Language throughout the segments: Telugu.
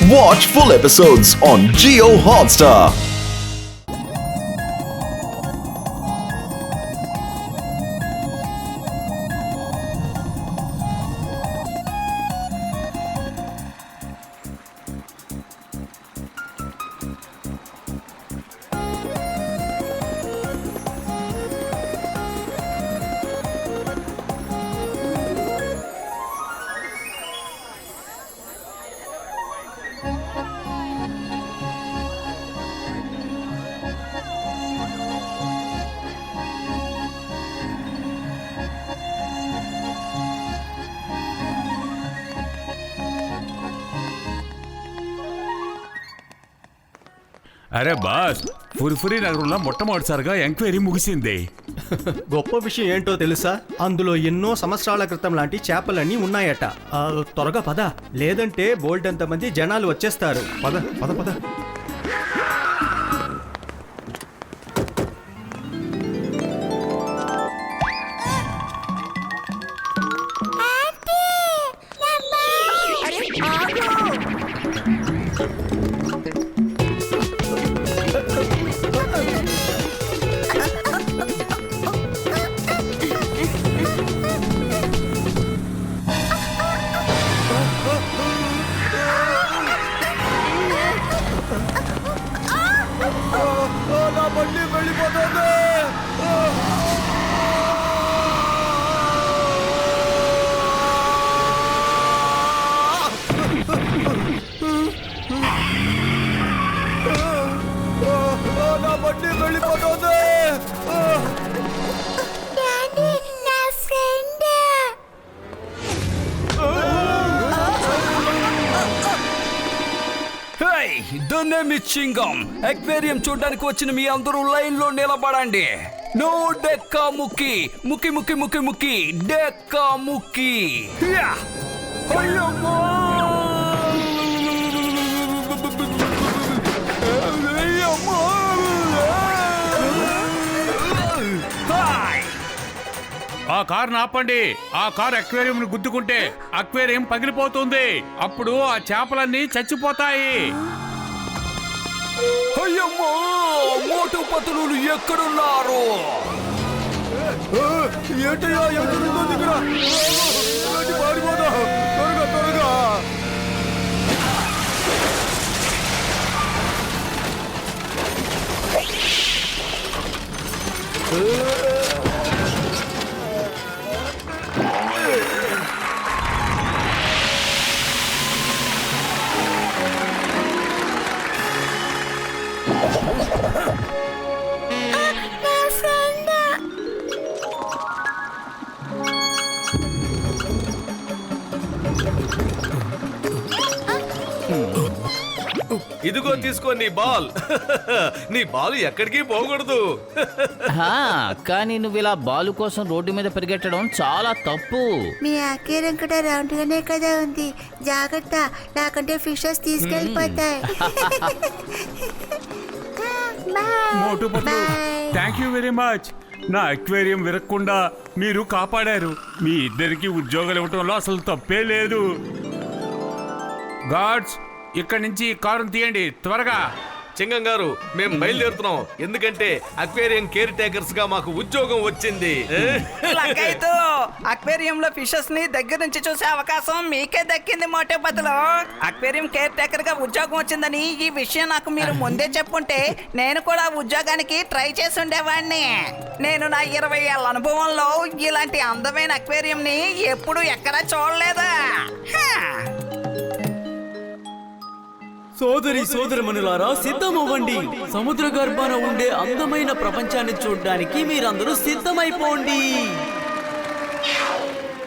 Watch full episodes on Jio Hotstar. అరే బాస్, ఫుర్ఫురి నగరంలో మొట్టమొదటిసారిగా ఎంక్వైరీ ముగిసింది. గొప్ప విషయం ఏంటో తెలుసా? అందులో ఎన్నో సంవత్సరాల క్రితం లాంటి చేపలన్నీ ఉన్నాయట. త్వరగా పద, లేదంటే బోల్డ్ అంతమంది జనాలు వచ్చేస్తారు. పద పద పద. అక్వేరియం చూడడానికి వచ్చిన మీ అందరూ లైన్ లో నిలబడండి. నో డెక్కా ముక్కి ముక్కి ముక్కి ముక్కి ముక్కి డెక్కా ముక్కి. ఆ కారును ఆపండి. ఆ కారు అక్వేరియం గుద్దుకుంటే అక్వేరియం పగిలిపోతుంది. అప్పుడు ఆ చేపలన్నీ చచ్చిపోతాయి. అయ్యమ్మో, మోటు పతులు ఎక్కడున్నారు? ఏంటయ్యా ఎక్కడుందో దగ్గర పారిపోదా, త్వరగా త్వరగా. ఇదిగో తీసుకో నీ బాల్. నీ బాల్ ఎక్కడికి పోకూడదు. కానీ నువ్వు ఇలా బాలు కోసం రోడ్డు మీద పరిగెట్టడం చాలా తప్పు. మీ అక్వేరియం కూడా రౌండ్ గానే కదా ఉంది, జాగ్రత్త, లేకుంటే ఫిషెస్ తీసుకెళ్ళిపోతాయి. Motu Patlu, thank you very much. నా అక్వేరియం విరక్కుండా మీరు కాపాడారు. మీ ఇద్దరికి ఉద్యోగాలు ఇవ్వటంలో అసలు తప్పే లేదు. గాడ్స్, ఇక్కడి నుంచి కారును తీయండి త్వరగా. చింగం గారు, మేము బయలుదేరుతున్నాం. ఎందుకంటే అక్వేరియం కేర్ టేకర్స్ గా మాకు ఉద్యోగం వచ్చింది. అక్వేరియం లో ఫిషెస్ ని దగ్గర నుంచి చూసే అవకాశం మీకే దక్కింది మోటే బదులు. అక్వేరియం కేర్ టేకర్ గా ఉద్యోగం వచ్చిందని ఈ విషయం నాకు మీరు ముందే చెప్పుంటే నేను కూడా ఉద్యోగానికి ట్రై చేసి ఉండేవాడిని. నేను నా 20 ఏళ్ళ అనుభవంలో ఇలాంటి అందమైన అక్వేరియం ని ఎప్పుడు ఎక్కడా చూడలేదా. సోదరి సోదరమణులారా, సిద్ధమవ్వండి. సముద్ర గర్భాన ఉండే అందమైన ప్రపంచాన్ని చూడడానికి మీరందరూ సిద్ధమైపోండి.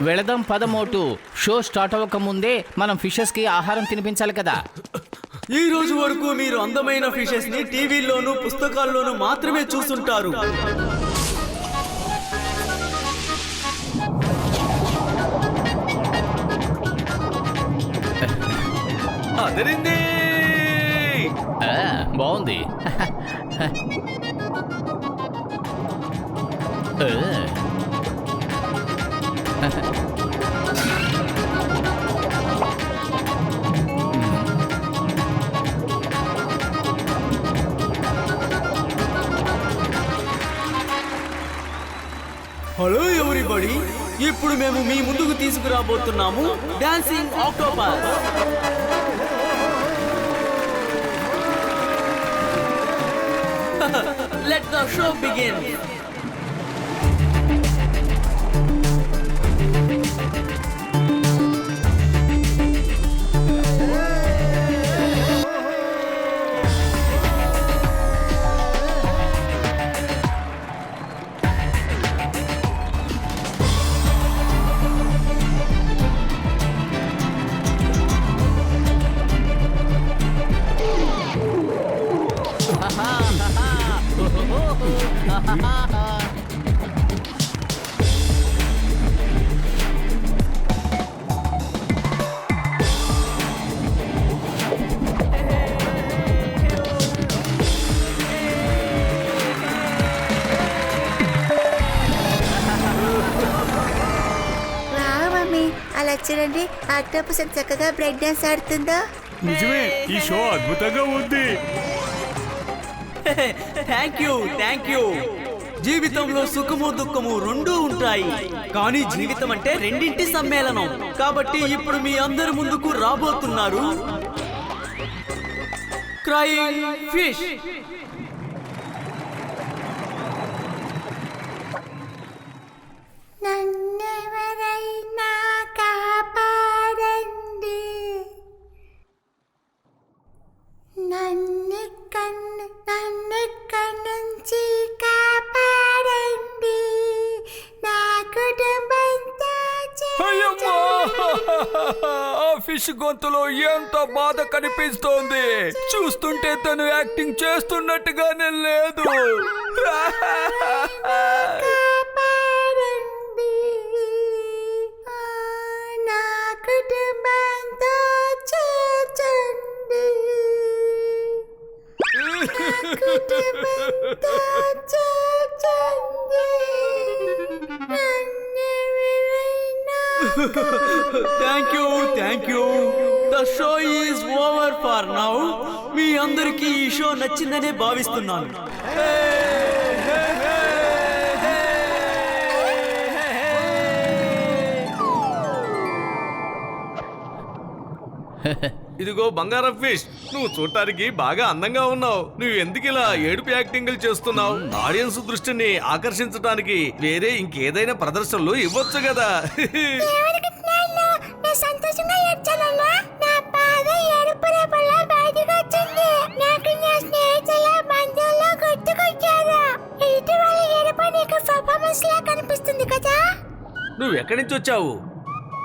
వెళదాం పదమోటు. షో స్టార్ట్ అవ్వక ముందే మనం ఫిషెస్ కి ఆహారం తినిపించాలి కదా. ఈ రోజు వరకు మీరు అందమైన ఫిషెస్ ని టీవీల్లోనూ పుస్తకాల్లోనూ మాత్రమే చూస్తుంటారు. అదిరింది. బాగుంది. హలో ఎవ్రీబడి, ఇప్పుడు మేము మీ ముందుకు తీసుకురాబోతున్నాము dancing octopus. Let the show begin. అలా చూడండి, ఆక్టోపస్ ఎంత చక్కగా బ్రేక్ డాన్స్ ఆడుతుందో. నిజమే, ఈ షో అద్భుతంగా ఉంది. Thank you. జీవితంలో సుఖము దుఃఖము రెండూ ఉంటాయి, కానీ జీవితం అంటే రెండింటి సమ్మేళనం. కాబట్టి ఇప్పుడు మీ అందరి ముందుకు రాబోతున్నారు క్రయింగ్ ఫిష్. నన్నెవరైనా కాపాడండి, నన్నిక్కడి నుంచి కాపాడండి, నా కుటుంబంతో అయ్యమ్మా! ఆ ఫిష్ గొంతులో ఎంత బాధ కనిపిస్తోంది. చూస్తుంటే తను యాక్టింగ్ చేస్తున్నట్టుగానే లేదు. కాపాడండి, నా కుటుంబంతో చేర్చండి, కుటుంబంతో చేర్చండి, thank you. The show is over for now. మీ అందరికీ ఈ షో నచ్చిందనే భావిస్తున్నాను. ఇదిగో బంగారం ఫిష్, నువ్వు చూడటానికి బాగా అందంగా ఉన్నావు. నువ్వు ఎందుకు ఇలా ఏడుపు యాక్టింగ్లు చేస్తున్నావు? ఆడియన్స్ దృష్టిని ఆకర్షించడానికి వేరే ఇంకేదైనా ప్రదర్శనలు ఇవ్వచ్చు కదా. సంతోషంగా ఏడ్చాలన్నా, నా బాధ ఏడుపు రేపల్లా బయటకు వచ్చింది. నాకు నా స్నేహితుల బంధువులు గుర్తుకొచ్చారు. ఎదుటి వాళ్ళ ఏడుపు నీకు పర్ఫార్మెన్స్ లా కనిపిస్తుంది కదా. నువ్వు ఎక్కడి నుంచి వచ్చావు?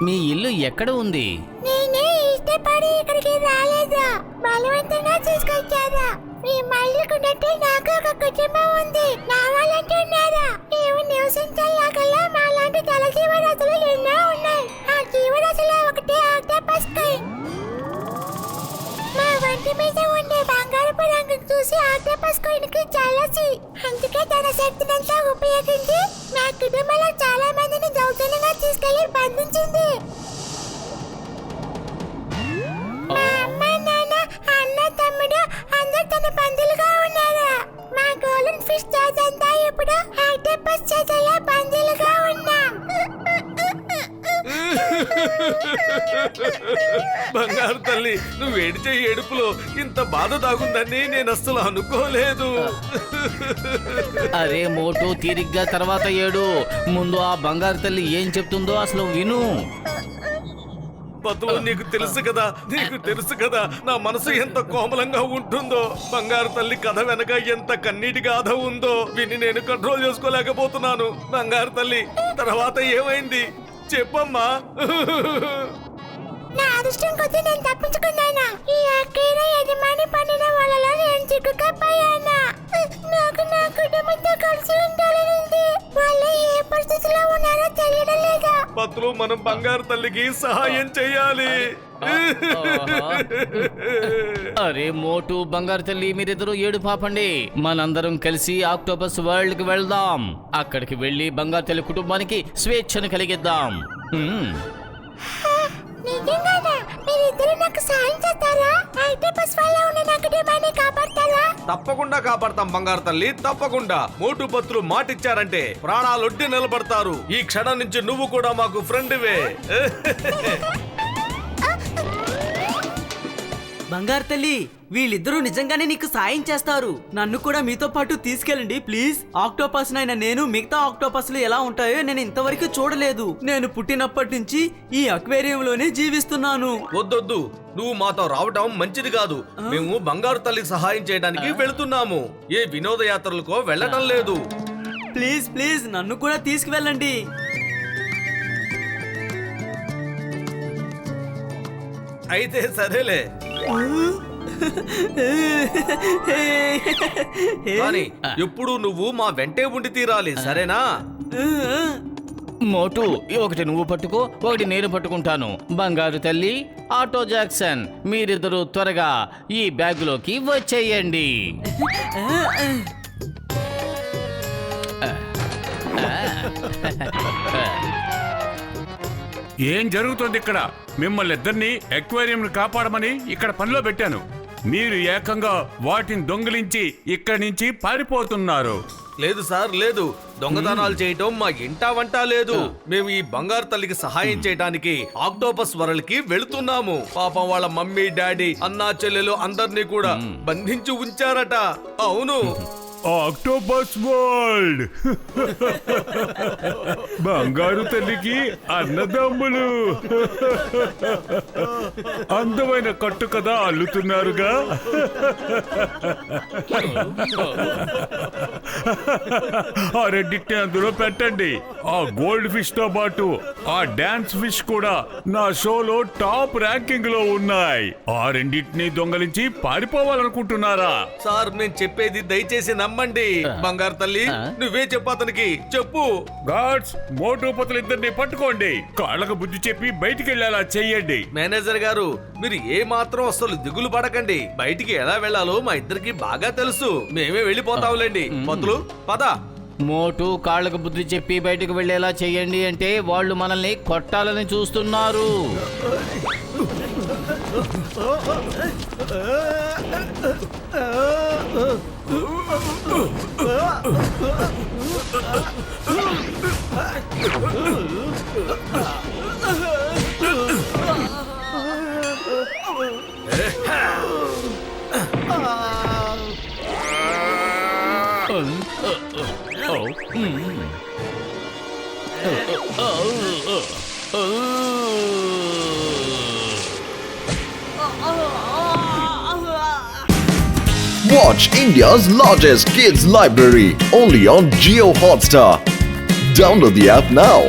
మీ ఇల్లు ఎక్కడ ఉంది? నేనే ఇష్టపడి ఇక్కడికి రాలేదు, బలవంతంగా తీసుకొచ్చారు. మీ మళ్ళీకున్నట్టు నాకు ఒక కుటుంబం ఉంది, నా వాళ్ళంటూ ఉన్నారా? నీవు నివసించాలకల్లా మాలాంటి జల జీవరాశులు ఎన్నో ఉన్నాయి. ఆ జీవరాశులు ఒకటి ఆక్టోపస్ క్వీన్. మా వంటి మీద ఉండే బంగారపు రంగు చూసి ఆక్టోపస్ క్వీన్ కి జలసి. అందుకే తన శక్తినంతా ఉపయోగించి మా కుటుంబంలో చాలా మందిని దౌర్జన్యంగా తీసుకెళ్లి బంధించింది. మా అమ్మ, నాన్న, అన్న, తమ్ముడు అందరు తన బంధువులుగా ఉన్నారు. మా గోల్డెన్ ఫిష్ చేతంతా ఇప్పుడు ఆక్టోపస్ చేతల్లో బంధువులుగా ఉన్నాం. బంగారు తల్లి, నువ్వు ఏడిచే ఏడుపులో ఇంత బాధ దాగుందని నేను అస్సలు అనుకోలేదు. అరే మోటు, తీరిగ్గా తర్వాత ఏడు. ముందు ఆ బంగారు తల్లి ఏం చెప్తుందో అసలు విను. పతులు, నీకు తెలుసు కదా నా మనసు ఎంత కోమలంగా ఉంటుందో. బంగారు తల్లి కథ వెనక ఎంత కన్నీటి గాథ ఉందో విని నేను కంట్రోల్ చేసుకోలేకపోతున్నాను. బంగారు తల్లి, తర్వాత ఏమైంది చెప్పమ్మా. నా అదృష్టం కొద్దీ నేను తప్పించుకున్నాను. ఈ అక్కయ్య యజమాని పడిన వాళ్ళలో నేను చిక్కుకపోయాను. నాకు నా కుటుంబంతో కలిసి ఉండాలనుంది. వాళ్ళు ఏ పరిస్థితిలో ఉన్నారో తెలియడం లేదా. పతులు, మనం బంగారు తల్లికి సహాయం చెయ్యాలి. అరే మోటు, బంగారు తల్లి, మీరిద్దరూ ఏడు పాపండి. మనందరం కలిసి ఆక్టోపస్ వరల్డ్ కి వెళ్దాం. అక్కడికి వెళ్లి బంగారు తల్లి కుటుంబానికి స్వేచ్ఛను కలిగిద్దాం. నిజంగానా? మీరిద్దరూ నాకు సాయం చేస్తారా? ఆక్టోపస్ వల్ల ఉన్న నా కుటుంబాన్ని కాపాడతారా? తప్పకుండా తప్పకుండా కాపాడతాం బంగారు తల్లి, తప్పకుండా. మోటు పత్రులు మాటిచ్చారంటే ప్రాణాలొడ్డి నిలబడతారు. ఈ క్షణం నుంచి నువ్వు కూడా మాకు ఫ్రెండ్వే. బంగారు తల్లి, వీళ్ళిద్దరూ నిజంగానే నీకు సాయం చేస్తారు. నన్ను కూడా మీతో పాటు తీసుకెళ్ళండి ప్లీజ్. ఆక్టోపస్ నైనా నేను మిగతా ఆక్టోపస్లు ఎలా ఉంటాయో నేను ఇంతవరకు చూడలేదు. నేను పుట్టినప్పటి నుంచి ఈ అక్వేరియంలోనే జీవిస్తున్నాను. వద్దొద్దు, నువ్వు మాతో రావటం మంచిది కాదు. మేము బంగారు తల్లికి సహాయం చేయడానికి వెళుతున్నాము, ఏ వినోదయాత్రలకో వెళ్ళటం లేదు. ప్లీజ్ ప్లీజ్ నన్ను కూడా తీసుకువెళ్ళండి. అయితే సరేలే, కానీ ఎప్పుడు నువ్వు మా వెంటే ఉండి తీరాలి, సరేనా? మోటు ఒకటి నువ్వు పట్టుకో, ఒకటి నేను పట్టుకుంటాను. బంగారు తల్లి, ఆటో జాక్సన్, మీరిద్దరూ త్వరగా ఈ బ్యాగులోకి వచ్చేయండి. ఏం జరుగుతుంది ఇక్కడ? మిమ్మల్ని ఇద్దరిని ఎక్వేరియం కాపాడమని ఇక్కడ పనిలో పెట్టాను. మీరు ఏకంగా వాటిని దొంగిలించి ఇక్కడి నుంచి పారిపోతున్నారు. లేదు సార్, లేదు. దొంగతనాలు చేయటం మా ఇంటా వంట లేదు. మేము ఈ బంగారు తల్లికి సహాయం చేయడానికి ఆక్టోపస్ వరల్డ్కి వెళుతున్నాము. పాపం వాళ్ళ మమ్మీ, డాడీ, అన్నా, చెల్లెలు అందరినీ కూడా బంధించి ఉంచారట. అవును, ఆక్టోపస్ వరల్డ్. బంగారు తల్లికి అన్నదమ్ములు అందమైన కట్టు కదా అల్లుతున్నారుగా. ఆ రెండింటిని అందులో పెట్టండి. ఆ గోల్డ్ ఫిష్ తో పాటు ఆ డాన్స్ ఫిష్ కూడా నా షోలో టాప్ ర్యాంకింగ్ లో ఉన్నాయి. ఆ రెండింటిని దొంగలించి పారిపోవాలనుకుంటున్నారా? సార్ నేను చెప్పేది దయచేసి నమ్మండి. బంగారు తల్లి, నువ్వే చెప్పు, అతనికి చెప్పు. గాడ్స్, మోటు పతులు ఇద్దరిని పట్టుకోండి. కాళ్ళకు బుద్ధి చెప్పి బయటికి వెళ్ళేలా చెయ్యండి. మేనేజర్ గారు, మీరు ఏ మాత్రం అసలు దిగులు పడకండి. బయటికి ఎలా వెళ్ళాలో మా ఇద్దరికి బాగా తెలుసు. మేమే వెళ్ళిపోతాంలేండి. పతులు పద. మోటు కాళ్ళకు బుద్ధి చెప్పి బయటకు వెళ్ళేలా చెయ్యండి అంటే వాళ్ళు మనల్ని కొట్టాలని చూస్తున్నారు. Watch India's largest kids library only on Jio Hotstar. Download the app now.